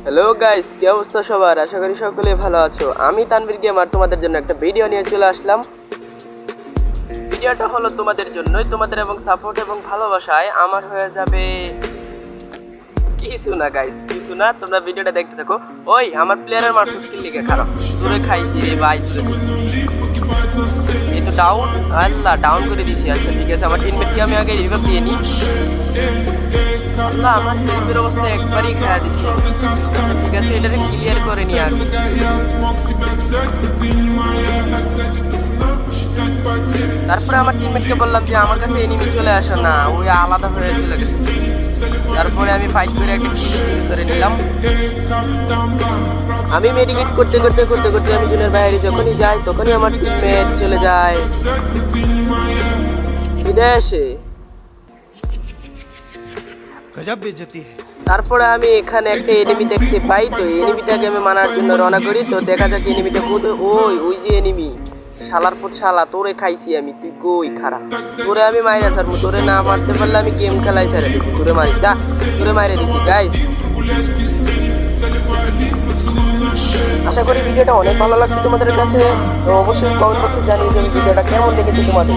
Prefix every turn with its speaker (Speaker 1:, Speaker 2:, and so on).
Speaker 1: Hello guys, কি অবস্থা সবার? আশা করি সকলে ভালো আছো। আমি তানভীর গেমার তোমাদের জন্য একটা ভিডিও নিয়ে চলে আসলাম। ভিডিওটা হলো তোমাদের জন্যই, তোমাদের এবং সাপোর্ট এবং ভালোবাসায় আমার হয়ে যাবে কিছু না গাইস, কিছু না। তোমরা ভিডিওটা দেখতে থাকো। ওই আমার প্লেয়ারের মার্কস স্কিল লিখে খারাপ দূরে খাইছি রে ভাই, এই তো ডাউন। আল্লাহ, ডাউন করে দিছি। আচ্ছা ঠিক আছে, আমার টিমমেটকে আমি আগে রিভাইভ দিয়ে নিই। আল্লাহ, আমার হেল্পের অবস্থা একবারই খায়া দিছি। আচ্ছা ঠিক আছে, এটাকে ক্লিয়ার করে নি আগে। তারপরে আমার টিমমেটকে বললাম যে আমার কাছে এনিমি চলে আসে না, ওই আলাদা হয়ে চলে গেছে। তারপরে আমি ফাইট করে একটা কিল করে নিলাম। আমি মেডিকেট করতে করতে করতে করতে আমি জুনের বাইরে যখনই যাই তখনই আমার টিমমেট চলে যায় বিদেশে।
Speaker 2: गजब बेइज्जती है।
Speaker 1: তারপরে আমি এখানে একটা এনিমি দেখতে পাই, তো এনিমিটাকে আমি মারার জন্য রওনা করি। তো দেখা যাক এনিমিটা কোথায়। ওই যে এনিমি, শালার পর শালা, তোরে খাইছি আমি, তুই কই খারাপ। তোরে আমি মাইরা ছাড়বো, তোরে না মারতে পারলে আমি গেম খেলাই ছেড়ে দেবো। তোরে মারি যা, তোরে মাইরে দিছি গাইস। আশা করি ভিডিওটা অনেক ভালো লাগছে তোমাদের কাছে। তো অবশ্যই কমেন্ট বক্সে জানিয়ে যাবে ভিডিওটা কেমন লেগেছে তোমাদের।